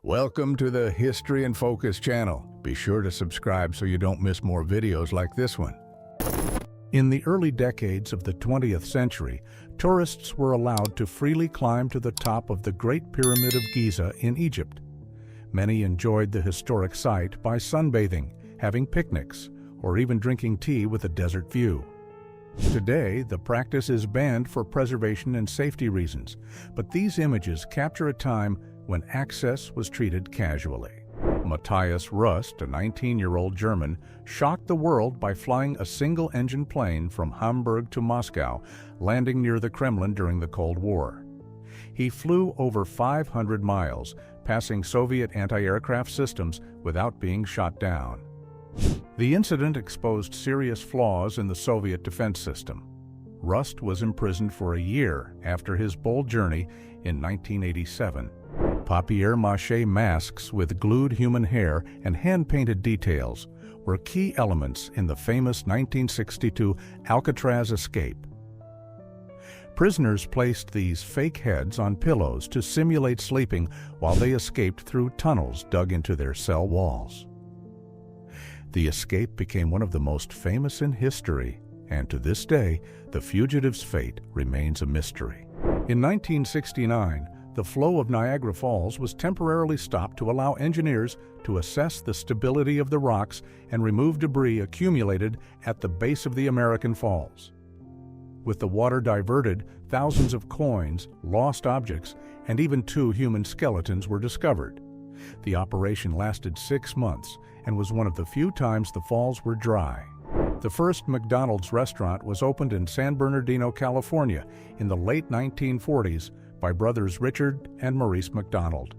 Welcome to the History in Focus channel. Be sure to subscribe so you don't miss more videos like this one. In the early decades of the 20th century, tourists were allowed to freely climb to the top of the Great Pyramid of Giza in Egypt. Many enjoyed the historic site by sunbathing, having picnics, or even drinking tea with a desert view. Today, the practice is banned for preservation and safety reasons, but these images capture a time when access was treated casually. Matthias Rust, a 19-year-old German, shocked the world by flying a single-engine plane from Hamburg to Moscow, landing near the Kremlin during the Cold War. He flew over 500 miles, passing Soviet anti-aircraft systems without being shot down. The incident exposed serious flaws in the Soviet defense system. Rust was imprisoned for a year after his bold journey in 1987. Papier-mâché masks with glued human hair and hand-painted details were key elements in the famous 1962 Alcatraz escape. Prisoners placed these fake heads on pillows to simulate sleeping while they escaped through tunnels dug into their cell walls. The escape became one of the most famous in history, and to this day, the fugitive's fate remains a mystery. In 1969, the flow of Niagara Falls was temporarily stopped to allow engineers to assess the stability of the rocks and remove debris accumulated at the base of the American Falls. With the water diverted, thousands of coins, lost objects, and even 2 human skeletons were discovered. The operation lasted 6 months and was one of the few times the falls were dry. The first McDonald's restaurant was opened in San Bernardino, California in the late 1940s by brothers Richard and Maurice McDonald.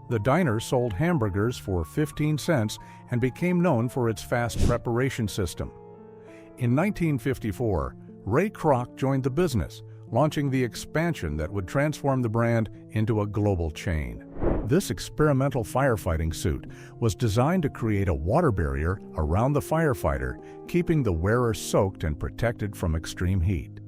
The diner sold hamburgers for 15 cents and became known for its fast preparation system. In 1954, Ray Kroc joined the business, launching the expansion that would transform the brand into a global chain. This experimental firefighting suit was designed to create a water barrier around the firefighter, keeping the wearer soaked and protected from extreme heat.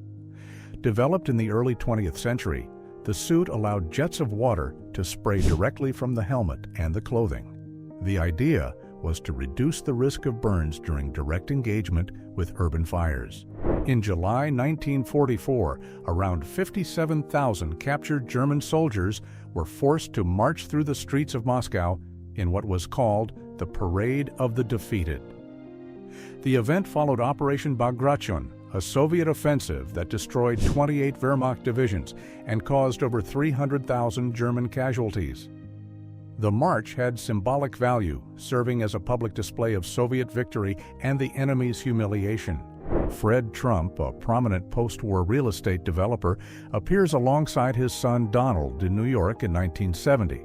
Developed in the early 20th century, the suit allowed jets of water to spray directly from the helmet and the clothing. The idea was to reduce the risk of burns during direct engagement with urban fires. In July 1944, around 57,000 captured German soldiers were forced to march through the streets of Moscow in what was called the Parade of the Defeated. The event followed Operation Bagration, a Soviet offensive that destroyed 28 Wehrmacht divisions and caused over 300,000 German casualties. The march had symbolic value, serving as a public display of Soviet victory and the enemy's humiliation. Fred Trump, a prominent post-war real estate developer, appears alongside his son Donald in New York in 1970.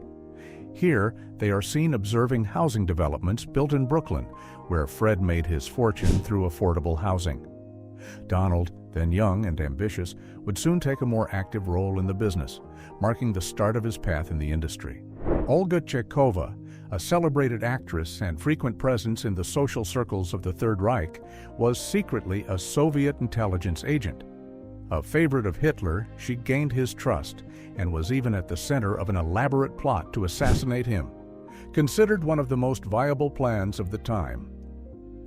Here, they are seen observing housing developments built in Brooklyn, where Fred made his fortune through affordable housing. Donald, then young and ambitious, would soon take a more active role in the business, marking the start of his path in the industry. Olga Chekova, a celebrated actress and frequent presence in the social circles of the Third Reich, was secretly a Soviet intelligence agent. A favorite of Hitler, she gained his trust and was even at the center of an elaborate plot to assassinate him, considered one of the most viable plans of the time.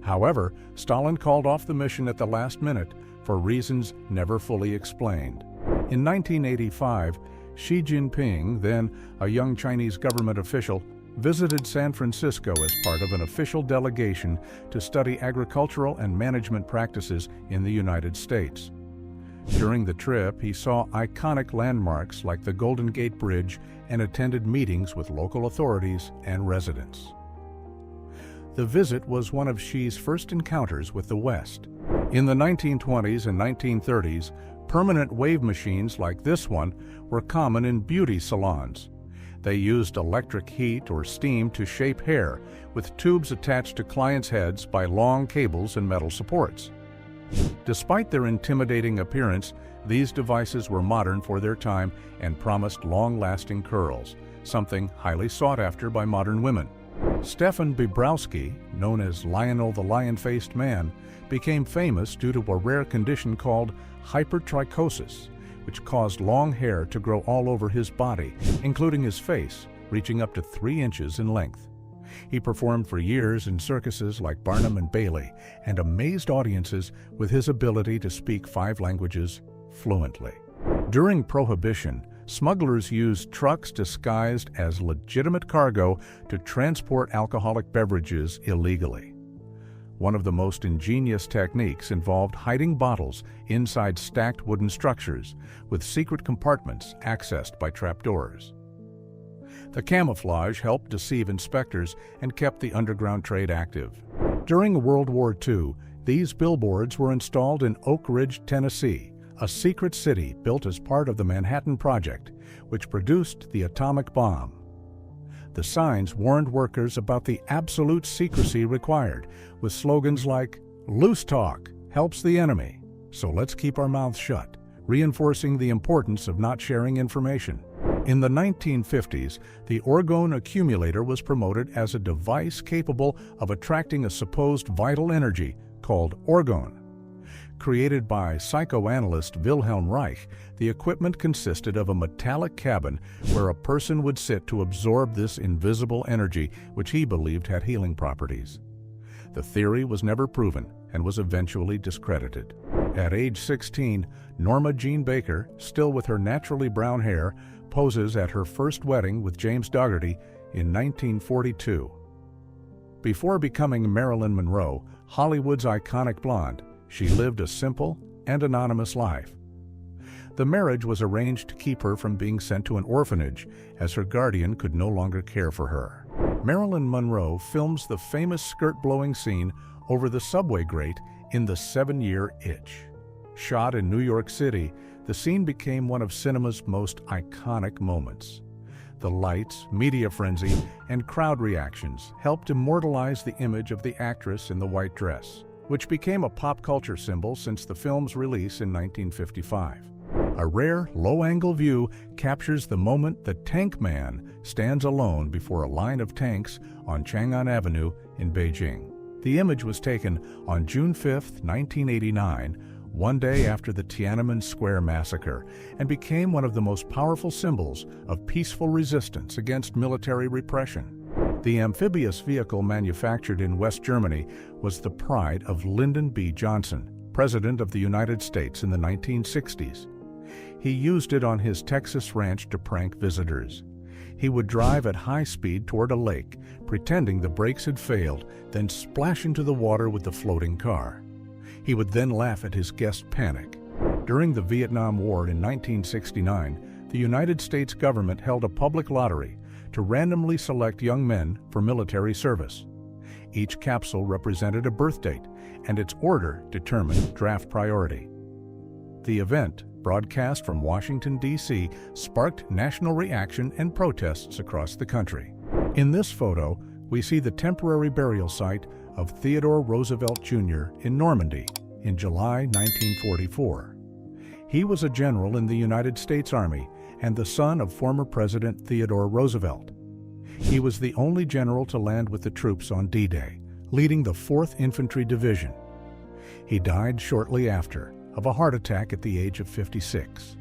However, Stalin called off the mission at the last minute for reasons never fully explained. In 1985, Xi Jinping, then a young Chinese government official, visited San Francisco as part of an official delegation to study agricultural and management practices in the United States. During the trip, he saw iconic landmarks like the Golden Gate Bridge and attended meetings with local authorities and residents. The visit was one of Xi's first encounters with the West. In the 1920s and 1930s, permanent wave machines like this one were common in beauty salons. They used electric heat or steam to shape hair, with tubes attached to clients' heads by long cables and metal supports. Despite their intimidating appearance, these devices were modern for their time and promised long-lasting curls, something highly sought after by modern women. Stefan Bibrowski, known as Lionel the Lion-Faced Man, became famous due to a rare condition called hypertrichosis, which caused long hair to grow all over his body, including his face, reaching up to 3 inches in length. He performed for years in circuses like Barnum and Bailey and amazed audiences with his ability to speak 5 languages fluently. During Prohibition, smugglers used trucks disguised as legitimate cargo to transport alcoholic beverages illegally. One of the most ingenious techniques involved hiding bottles inside stacked wooden structures with secret compartments accessed by trapdoors. The camouflage helped deceive inspectors and kept the underground trade active. During World War II, these billboards were installed in Oak Ridge, Tennessee, a secret city built as part of the Manhattan Project, which produced the atomic bomb. The signs warned workers about the absolute secrecy required, with slogans like, "Loose talk helps the enemy, so let's keep our mouths shut," reinforcing the importance of not sharing information. In the 1950s, the orgone accumulator was promoted as a device capable of attracting a supposed vital energy called orgone. Created by psychoanalyst Wilhelm Reich, the equipment consisted of a metallic cabin where a person would sit to absorb this invisible energy, which he believed had healing properties. The theory was never proven and was eventually discredited. At age 16, Norma Jean Baker, still with her naturally brown hair, poses at her first wedding with James Dougherty in 1942. Before becoming Marilyn Monroe, Hollywood's iconic blonde, she lived a simple and anonymous life. The marriage was arranged to keep her from being sent to an orphanage, as her guardian could no longer care for her. Marilyn Monroe films the famous skirt-blowing scene over the subway grate in The 7-Year Itch. Shot in New York City, the scene became one of cinema's most iconic moments. The lights, media frenzy, and crowd reactions helped immortalize the image of the actress in the white dress, which became a pop culture symbol since the film's release in 1955. A rare, low-angle view captures the moment the Tank Man stands alone before a line of tanks on Chang'an Avenue in Beijing. The image was taken on June 5, 1989, one day after the Tiananmen Square massacre, and became one of the most powerful symbols of peaceful resistance against military repression. The amphibious vehicle manufactured in West Germany was the pride of Lyndon B. Johnson, President of the United States in the 1960s. He used it on his Texas ranch to prank visitors. He would drive at high speed toward a lake, pretending the brakes had failed, then splash into the water with the floating car. He would then laugh at his guests' panic. During the Vietnam War in 1969, the United States government held a public lottery to randomly select young men for military service. Each capsule represented a birth date, and its order determined draft priority. The event, broadcast from Washington, D.C., sparked national reaction and protests across the country. In this photo, we see the temporary burial site of Theodore Roosevelt Jr. in Normandy in July 1944. He was a general in the United States Army and the son of former President Theodore Roosevelt. He was the only general to land with the troops on D-Day, leading the 4th Infantry Division. He died shortly after of a heart attack at the age of 56.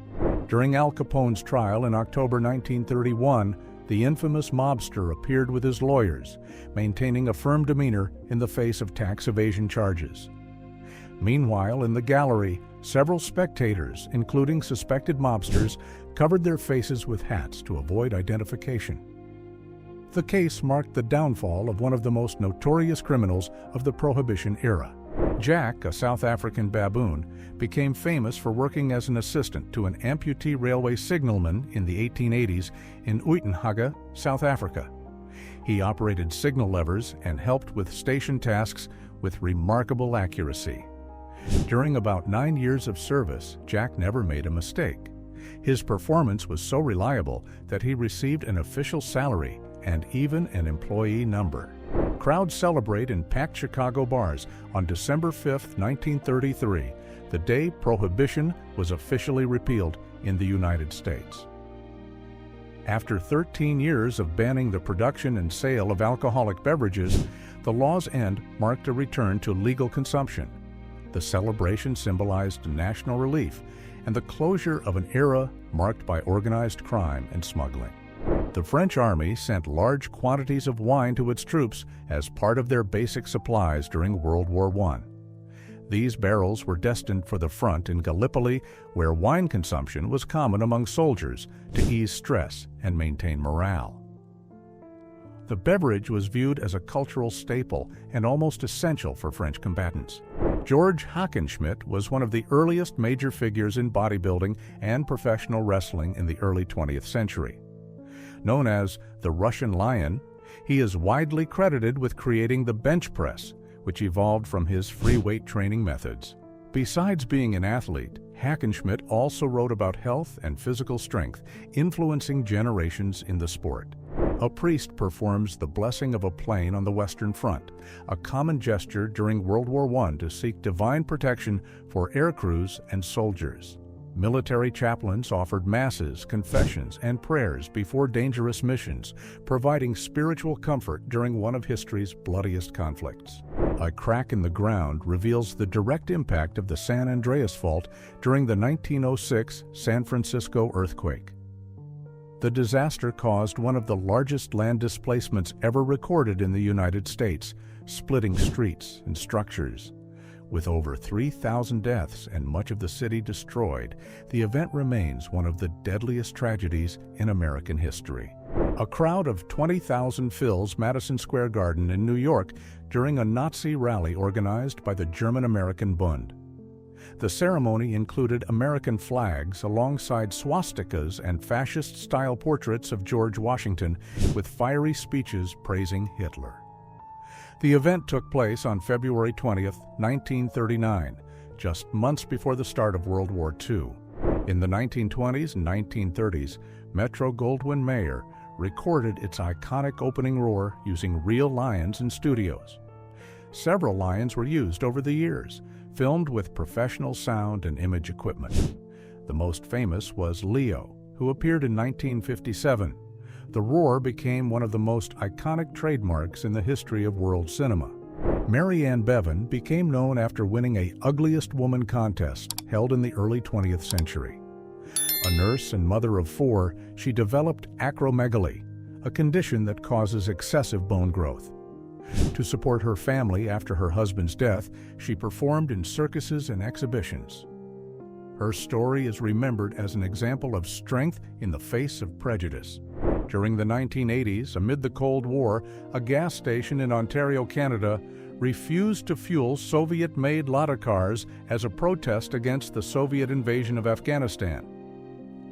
During Al Capone's trial in October 1931, the infamous mobster appeared with his lawyers, maintaining a firm demeanor in the face of tax evasion charges. Meanwhile, in the gallery, several spectators, including suspected mobsters, covered their faces with hats to avoid identification. The case marked the downfall of one of the most notorious criminals of the Prohibition era. Jack, a South African baboon, became famous for working as an assistant to an amputee railway signalman in the 1880s in Uitenhage, South Africa. He operated signal levers and helped with station tasks with remarkable accuracy. During about 9 years of service, Jack never made a mistake. His performance was so reliable that he received an official salary and even an employee number. Crowds celebrate in packed Chicago bars on December 5, 1933, the day Prohibition was officially repealed in the United States. After 13 years of banning the production and sale of alcoholic beverages, the law's end marked a return to legal consumption. The celebration symbolized national relief and the closure of an era marked by organized crime and smuggling. The French army sent large quantities of wine to its troops as part of their basic supplies during World War I. These barrels were destined for the front in Gallipoli, where wine consumption was common among soldiers to ease stress and maintain morale. The beverage was viewed as a cultural staple and almost essential for French combatants. George Hackenschmidt was one of the earliest major figures in bodybuilding and professional wrestling in the early 20th century. Known as the Russian Lion, he is widely credited with creating the bench press, which evolved from his free weight training methods. Besides being an athlete, Hackenschmidt also wrote about health and physical strength, influencing generations in the sport. A priest performs the blessing of a plane on the Western Front, a common gesture during World War I to seek divine protection for air crews and soldiers. Military chaplains offered masses, confessions, and prayers before dangerous missions, providing spiritual comfort during one of history's bloodiest conflicts. A crack in the ground reveals the direct impact of the San Andreas Fault during the 1906 San Francisco earthquake. The disaster caused one of the largest land displacements ever recorded in the United States, splitting streets and structures. With over 3,000 deaths and much of the city destroyed, the event remains one of the deadliest tragedies in American history. A crowd of 20,000 fills Madison Square Garden in New York during a Nazi rally organized by the German-American Bund. The ceremony included American flags alongside swastikas and fascist-style portraits of George Washington, with fiery speeches praising Hitler. The event took place on February 20, 1939, just months before the start of World War II. In the 1920s and 1930s, Metro-Goldwyn-Mayer recorded its iconic opening roar using real lions in studios. Several lions were used over the years, filmed with professional sound and image equipment. The most famous was Leo, who appeared in 1957. The roar became one of the most iconic trademarks in the history of world cinema. Mary Ann Bevan became known after winning a Ugliest Woman contest held in the early 20th century. A nurse and mother of 4, she developed acromegaly, a condition that causes excessive bone growth. To support her family after her husband's death, she performed in circuses and exhibitions. Her story is remembered as an example of strength in the face of prejudice. During the 1980s, amid the Cold War, a gas station in Ontario, Canada, refused to fuel Soviet-made Lada cars as a protest against the Soviet invasion of Afghanistan.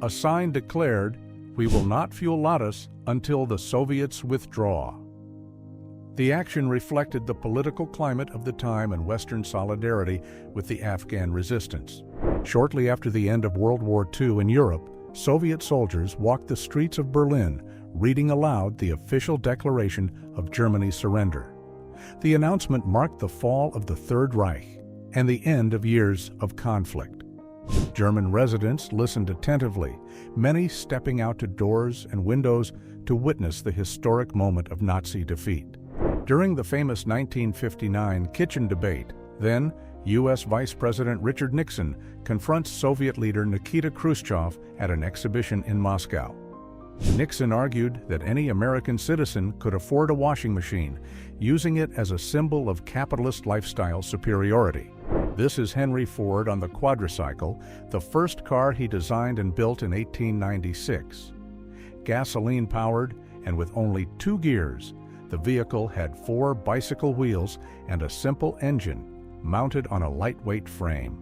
A sign declared, "We will not fuel Ladas until the Soviets withdraw." The action reflected the political climate of the time and Western solidarity with the Afghan resistance. Shortly after the end of World War II in Europe, Soviet soldiers walked the streets of Berlin, reading aloud the official declaration of Germany's surrender. The announcement marked the fall of the Third Reich and the end of years of conflict. German residents listened attentively, many stepping out to doors and windows to witness the historic moment of Nazi defeat. During the famous 1959 kitchen debate, then U.S. Vice President Richard Nixon confronts Soviet leader Nikita Khrushchev at an exhibition in Moscow. Nixon argued that any American citizen could afford a washing machine, using it as a symbol of capitalist lifestyle superiority. This is Henry Ford on the quadricycle, the first car he designed and built in 1896. Gasoline-powered and with only 2 gears, the vehicle had 4 bicycle wheels and a simple engine mounted on a lightweight frame.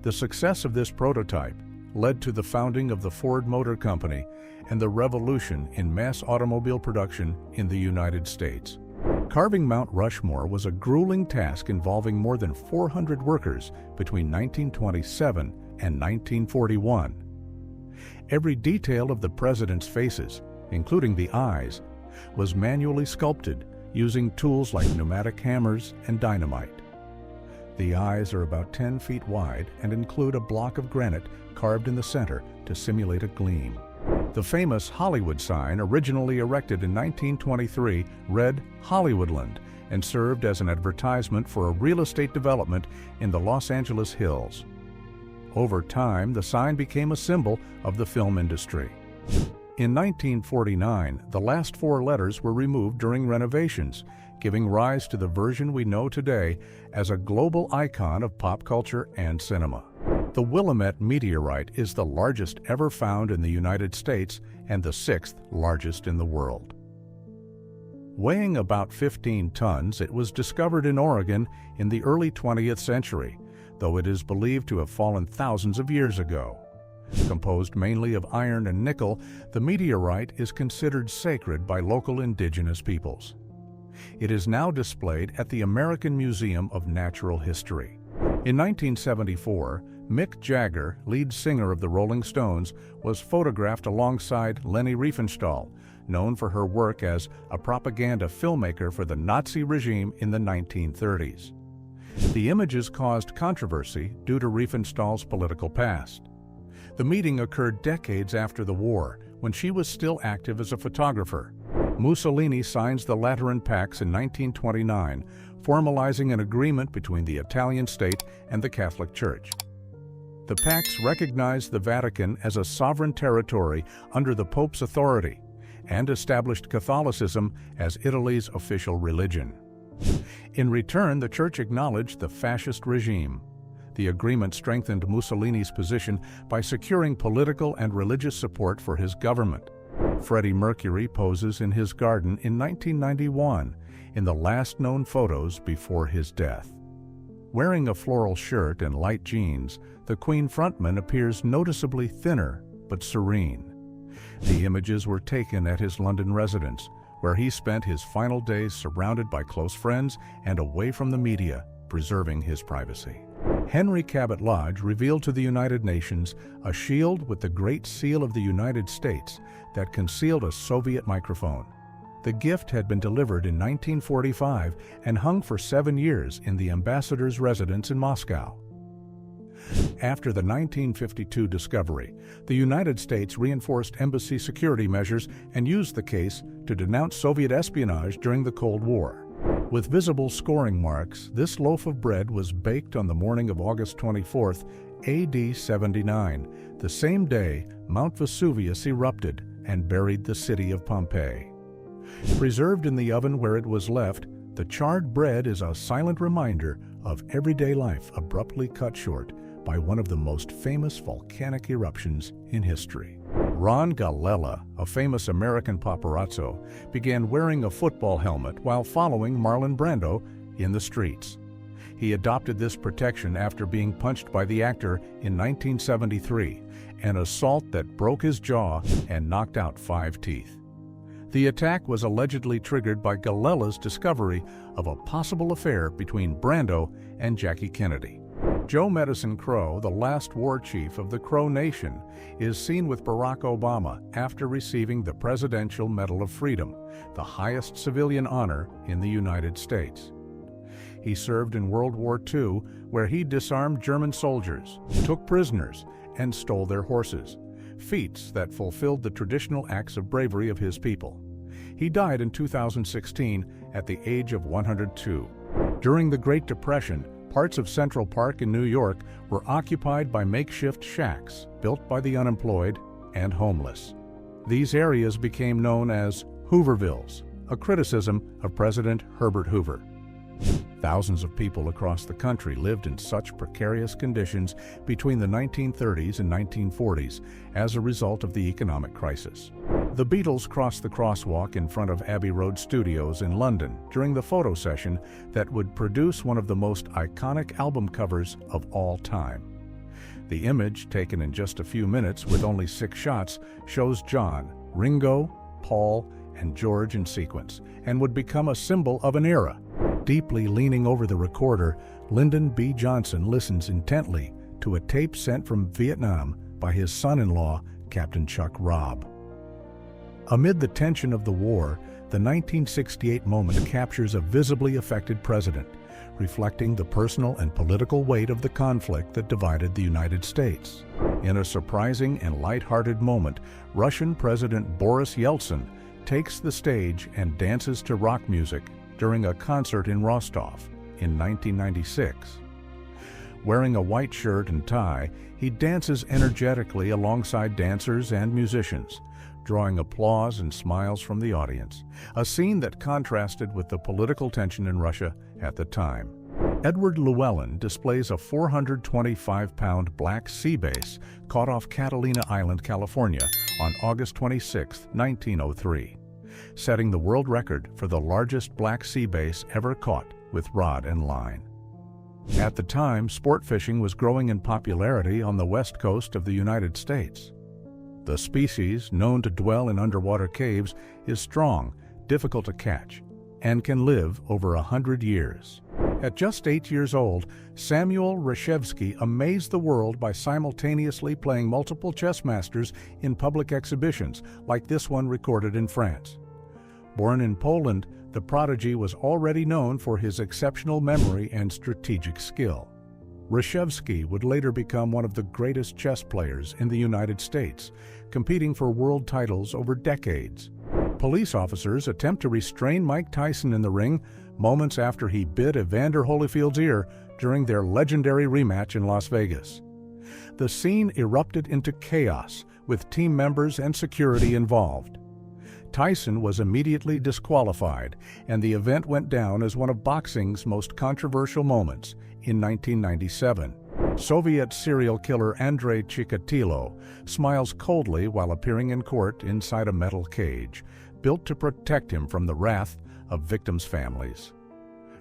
The success of this prototype led to the founding of the Ford Motor Company and the revolution in mass automobile production in the United States. Carving Mount Rushmore was a grueling task involving more than 400 workers between 1927 and 1941. Every detail of the president's faces, including the eyes, was manually sculpted using tools like pneumatic hammers and dynamite. The eyes are about 10 feet wide and include a block of granite carved in the center to simulate a gleam. The famous Hollywood sign, originally erected in 1923, read Hollywoodland and served as an advertisement for a real estate development in the Los Angeles Hills. Over time, the sign became a symbol of the film industry. In 1949, the last four letters were removed during renovations, giving rise to the version we know today as a global icon of pop culture and cinema. The Willamette meteorite is the largest ever found in the United States and the sixth largest in the world. Weighing about 15 tons, it was discovered in Oregon in the early 20th century, though it is believed to have fallen thousands of years ago. Composed mainly of iron and nickel, the meteorite is considered sacred by local indigenous peoples. It is now displayed at the American Museum of Natural History. In 1974, Mick Jagger, lead singer of the Rolling Stones, was photographed alongside Leni Riefenstahl, known for her work as a propaganda filmmaker for the Nazi regime in the 1930s. The images caused controversy due to Riefenstahl's political past. The meeting occurred decades after the war, when she was still active as a photographer. Mussolini signs the Lateran Pacts in 1929, formalizing an agreement between the Italian state and the Catholic Church. The pacts recognized the Vatican as a sovereign territory under the Pope's authority and established Catholicism as Italy's official religion. In return, the Church acknowledged the fascist regime. The agreement strengthened Mussolini's position by securing political and religious support for his government. Freddie Mercury poses in his garden in 1991, in the last known photos before his death. Wearing a floral shirt and light jeans, the Queen frontman appears noticeably thinner but serene. The images were taken at his London residence, where he spent his final days surrounded by close friends and away from the media, preserving his privacy. Henry Cabot Lodge revealed to the United Nations a shield with the Great Seal of the United States that concealed a Soviet microphone. The gift had been delivered in 1945 and hung for 7 years in the ambassador's residence in Moscow. After the 1952 discovery, the United States reinforced embassy security measures and used the case to denounce Soviet espionage during the Cold War. With visible scoring marks, this loaf of bread was baked on the morning of August 24, AD 79, the same day Mount Vesuvius erupted and buried the city of Pompeii. Preserved in the oven where it was left, the charred bread is a silent reminder of everyday life abruptly cut short by one of the most famous volcanic eruptions in history. Ron Galella, a famous American paparazzo, began wearing a football helmet while following Marlon Brando in the streets. He adopted this protection after being punched by the actor in 1973, an assault that broke his jaw and knocked out 5 teeth. The attack was allegedly triggered by Galella's discovery of a possible affair between Brando and Jackie Kennedy. Joe Medicine Crow, the last war chief of the Crow Nation, is seen with Barack Obama after receiving the Presidential Medal of Freedom, the highest civilian honor in the United States. He served in World War II, where he disarmed German soldiers, took prisoners, and stole their horses, feats that fulfilled the traditional acts of bravery of his people. He died in 2016 at the age of 102. During the Great Depression, parts of Central Park in New York were occupied by makeshift shacks built by the unemployed and homeless. These areas became known as Hoovervilles, a criticism of President Herbert Hoover. Thousands of people across the country lived in such precarious conditions between the 1930s and 1940s as a result of the economic crisis. The Beatles crossed the crosswalk in front of Abbey Road Studios in London during the photo session that would produce one of the most iconic album covers of all time. The image, taken in just a few minutes with only 6 shots, shows John, Ringo, Paul, and George in sequence, and would become a symbol of an era. Deeply leaning over the recorder, Lyndon B. Johnson listens intently to a tape sent from Vietnam by his son-in-law, Captain Chuck Robb. Amid the tension of the war, the 1968 moment captures a visibly affected president, reflecting the personal and political weight of the conflict that divided the United States. In a surprising and light-hearted moment, Russian President Boris Yeltsin takes the stage and dances to rock music during a concert in Rostov in 1996. Wearing a white shirt and tie, he dances energetically alongside dancers and musicians, drawing applause and smiles from the audience, a scene that contrasted with the political tension in Russia at the time. Edward Llewellyn displays a 425-pound black sea bass caught off Catalina Island, California on August 26, 1903, setting the world record for the largest black sea bass ever caught with rod and line. At the time, sport fishing was growing in popularity on the west coast of the United States. The species, known to dwell in underwater caves, is strong, difficult to catch, and can live over 100 years. At just 8 years old, Samuel Reshevsky amazed the world by simultaneously playing multiple chess masters in public exhibitions, like this one recorded in France. Born in Poland, the prodigy was already known for his exceptional memory and strategic skill. Reshevsky would later become one of the greatest chess players in the United States, competing for world titles over decades. Police officers attempt to restrain Mike Tyson in the ring moments after he bit Evander Holyfield's ear during their legendary rematch in Las Vegas. The scene erupted into chaos, with team members and security involved. Tyson was immediately disqualified, and the event went down as one of boxing's most controversial moments in 1997. Soviet serial killer Andrei Chikatilo smiles coldly while appearing in court inside a metal cage, built to protect him from the wrath of victims' families.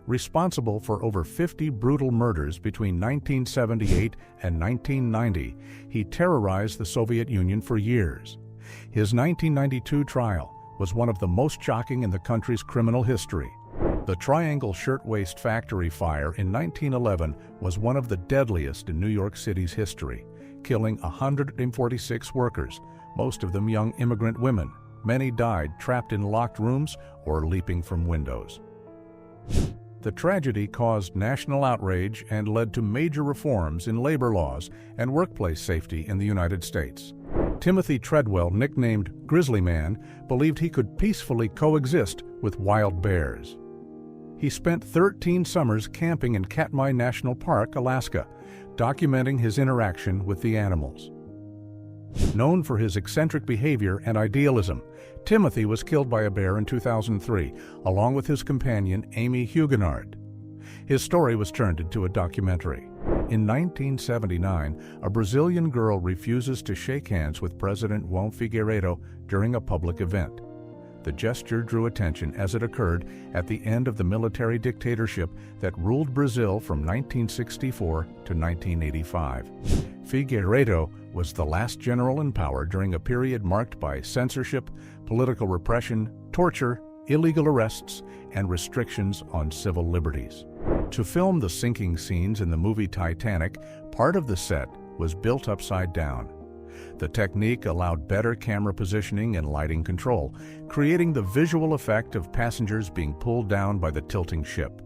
Responsible for over 50 brutal murders between 1978 and 1990, he terrorized the Soviet Union for years. His 1992 trial was one of the most shocking in the country's criminal history. The Triangle Shirtwaist Factory fire in 1911 was one of the deadliest in New York City's history, killing 146 workers, most of them young immigrant women. Many died trapped in locked rooms or leaping from windows. The tragedy caused national outrage and led to major reforms in labor laws and workplace safety in the United States. Timothy Treadwell, nicknamed Grizzly Man, believed he could peacefully coexist with wild bears. He spent 13 summers camping in Katmai National Park, Alaska, documenting his interaction with the animals. Known for his eccentric behavior and idealism, Timothy was killed by a bear in 2003, along with his companion Amy Huguenard. His story was turned into a documentary. In 1979, a Brazilian girl refuses to shake hands with President João Figueiredo during a public event. The gesture drew attention as it occurred at the end of the military dictatorship that ruled Brazil from 1964 to 1985. Figueiredo was the last general in power during a period marked by censorship, political repression, torture, illegal arrests, and restrictions on civil liberties. To film the sinking scenes in the movie Titanic, part of the set was built upside down. The technique allowed better camera positioning and lighting control, creating the visual effect of passengers being pulled down by the tilting ship.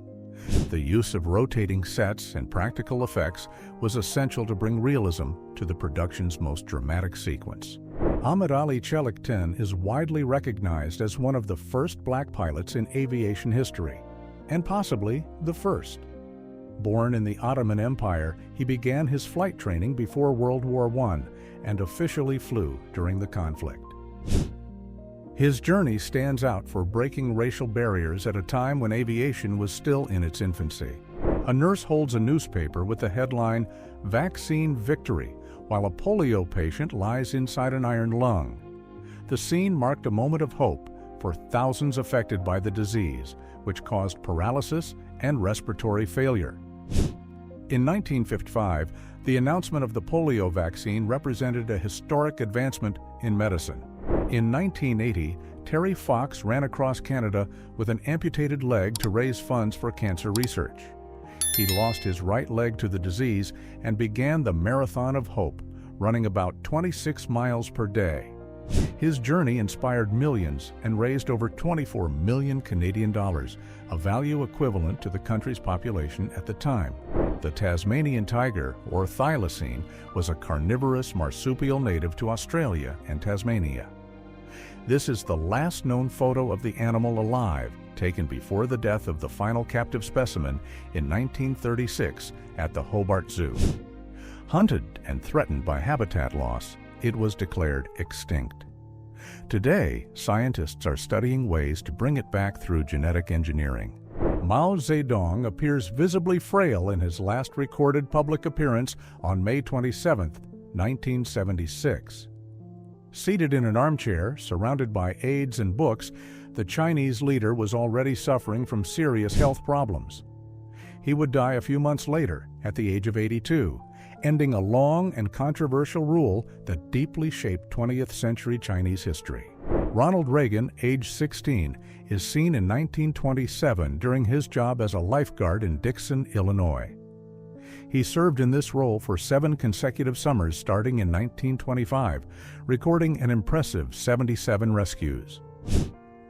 The use of rotating sets and practical effects was essential to bring realism to the production's most dramatic sequence. Ahmed Ali Chelaktin is widely recognized as one of the first black pilots in aviation history, and possibly the first. Born in the Ottoman Empire, he began his flight training before World War I and officially flew during the conflict. His journey stands out for breaking racial barriers at a time when aviation was still in its infancy. A nurse holds a newspaper with the headline, "Vaccine Victory," while a polio patient lies inside an iron lung. The scene marked a moment of hope for thousands affected by the disease, which caused paralysis and respiratory failure. In 1955, the announcement of the polio vaccine represented a historic advancement in medicine. In 1980, Terry Fox ran across Canada with an amputated leg to raise funds for cancer research. He lost his right leg to the disease and began the Marathon of Hope, running about 26 miles per day. His journey inspired millions and raised over 24 million Canadian dollars, a value equivalent to the country's population at the time. The Tasmanian tiger, or thylacine, was a carnivorous marsupial native to Australia and Tasmania. This is the last known photo of the animal alive, taken before the death of the final captive specimen in 1936 at the Hobart Zoo. Hunted and threatened by habitat loss, it was declared extinct. Today, scientists are studying ways to bring it back through genetic engineering. Mao Zedong appears visibly frail in his last recorded public appearance on May 27, 1976. Seated in an armchair, surrounded by aides and books, the Chinese leader was already suffering from serious health problems. He would die a few months later, at the age of 82, ending a long and controversial rule that deeply shaped 20th century Chinese history. Ronald Reagan, age 16, is seen in 1927 during his job as a lifeguard in Dixon, Illinois. He served in this role for 7 consecutive summers starting in 1925, recording an impressive 77 rescues.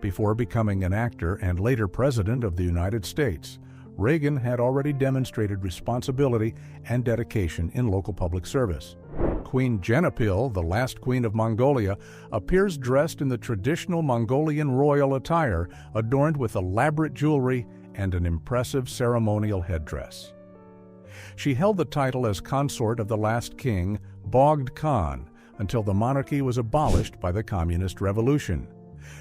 Before becoming an actor and later President of the United States, Reagan had already demonstrated responsibility and dedication in local public service. Queen Genapil, the last queen of Mongolia, appears dressed in the traditional Mongolian royal attire, adorned with elaborate jewelry and an impressive ceremonial headdress. She held the title as consort of the last king, Bogd Khan, until the monarchy was abolished by the Communist Revolution.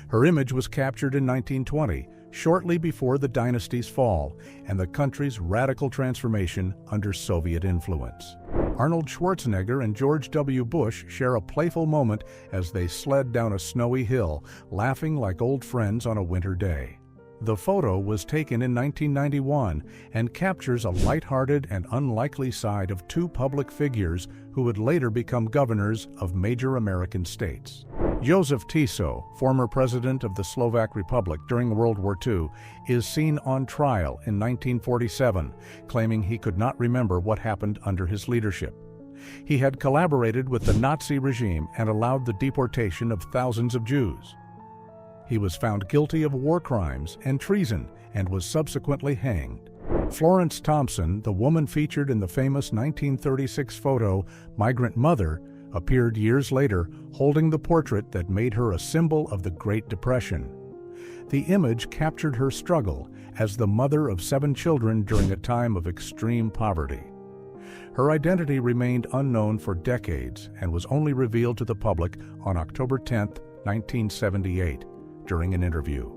Her image was captured in 1920, shortly before the dynasty's fall and the country's radical transformation under Soviet influence. Arnold Schwarzenegger and George W. Bush share a playful moment as they sled down a snowy hill, laughing like old friends on a winter day. The photo was taken in 1991 and captures a lighthearted and unlikely side of 2 public figures who would later become governors of major American states. Joseph Tiso, former president of the Slovak Republic during World War II, is seen on trial in 1947, claiming he could not remember what happened under his leadership. He had collaborated with the Nazi regime and allowed the deportation of thousands of Jews. He was found guilty of war crimes and treason and was subsequently hanged. Florence Thompson, the woman featured in the famous 1936 photo Migrant Mother, appeared years later holding the portrait that made her a symbol of the Great Depression. The image captured her struggle as the mother of 7 children during a time of extreme poverty. Her identity remained unknown for decades and was only revealed to the public on October 10, 1978, during an interview.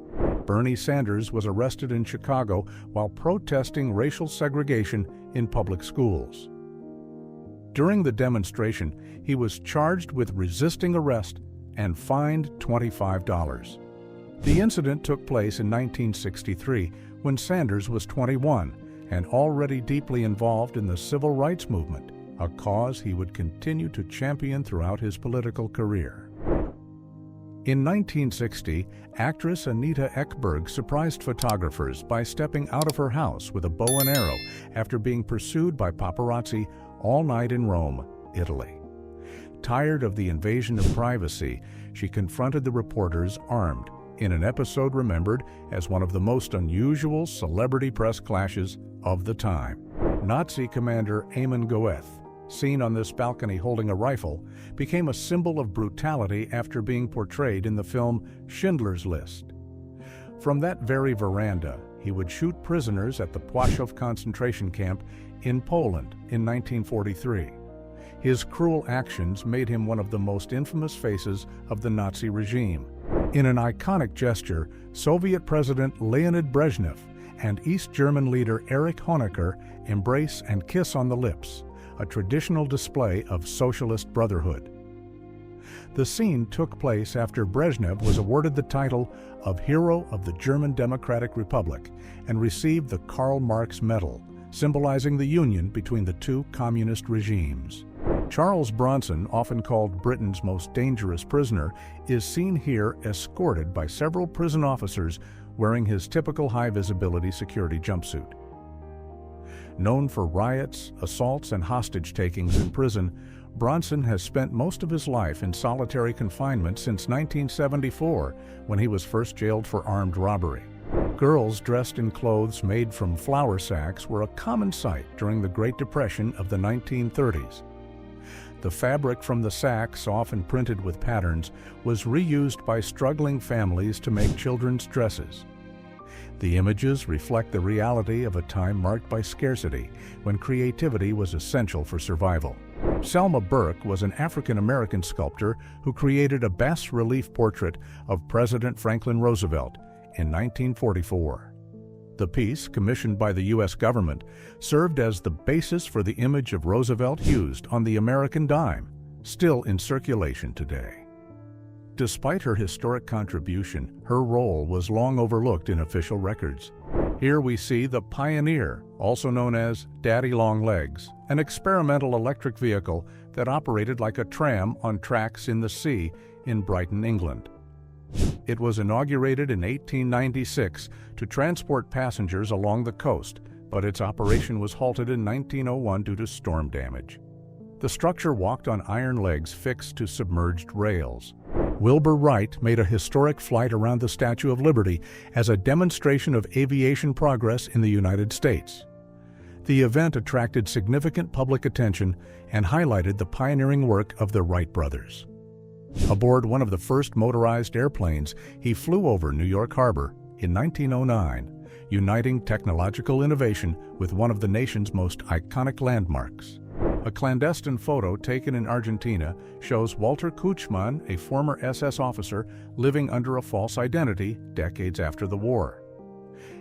Bernie Sanders was arrested in Chicago while protesting racial segregation in public schools. During the demonstration, he was charged with resisting arrest and fined $25. The incident took place in 1963 when Sanders was 21 and already deeply involved in the civil rights movement, a cause he would continue to champion throughout his political career. In 1960, actress Anita Ekberg surprised photographers by stepping out of her house with a bow and arrow after being pursued by paparazzi all night in Rome, Italy. Tired of the invasion of privacy, she confronted the reporters armed in an episode remembered as one of the most unusual celebrity press clashes of the time. Nazi commander Amon Goeth, seen on this balcony holding a rifle, became a symbol of brutality after being portrayed in the film Schindler's List. From that very veranda, he would shoot prisoners at the Płaszów concentration camp in Poland in 1943. His cruel actions made him one of the most infamous faces of the Nazi regime. In an iconic gesture, Soviet President Leonid Brezhnev and East German leader Erich Honecker embrace and kiss on the lips, a traditional display of socialist brotherhood. The scene took place after Brezhnev was awarded the title of Hero of the German Democratic Republic and received the Karl Marx Medal, symbolizing the union between the 2 communist regimes. Charles Bronson, often called Britain's most dangerous prisoner, is seen here escorted by several prison officers wearing his typical high-visibility security jumpsuit. Known for riots, assaults, and hostage-takings in prison, Bronson has spent most of his life in solitary confinement since 1974, when he was first jailed for armed robbery. Girls dressed in clothes made from flour sacks were a common sight during the Great Depression of the 1930s. The fabric from the sacks, often printed with patterns, was reused by struggling families to make children's dresses. The images reflect the reality of a time marked by scarcity, when creativity was essential for survival. Selma Burke was an African-American sculptor who created a bas-relief portrait of President Franklin Roosevelt in 1944. The piece, commissioned by the U.S. government, served as the basis for the image of Roosevelt used on the American dime, still in circulation today. Despite her historic contribution, her role was long overlooked in official records. Here we see the Pioneer, also known as Daddy Long Legs, an experimental electric vehicle that operated like a tram on tracks in the sea in Brighton, England. It was inaugurated in 1896 to transport passengers along the coast, but its operation was halted in 1901 due to storm damage. The structure walked on iron legs fixed to submerged rails. Wilbur Wright made a historic flight around the Statue of Liberty as a demonstration of aviation progress in the United States. The event attracted significant public attention and highlighted the pioneering work of the Wright brothers. Aboard one of the first motorized airplanes, he flew over New York Harbor in 1909, uniting technological innovation with one of the nation's most iconic landmarks. A clandestine photo taken in Argentina shows Walter Kuchmann, a former SS officer, living under a false identity decades after the war.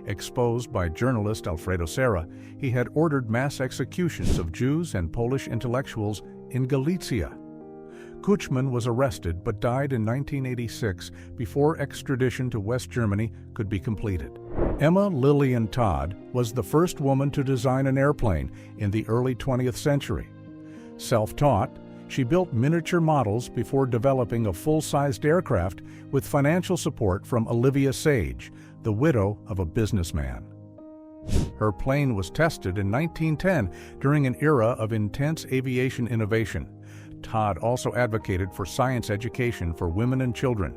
Exposed by journalist Alfredo Serra, he had ordered mass executions of Jews and Polish intellectuals in Galicia. Kuchmann was arrested but died in 1986 before extradition to West Germany could be completed. Emma Lillian Todd was the first woman to design an airplane in the early 20th century. Self-taught, she built miniature models before developing a full-sized aircraft with financial support from Olivia Sage, the widow of a businessman. Her plane was tested in 1910 during an era of intense aviation innovation. Todd also advocated for science education for women and children.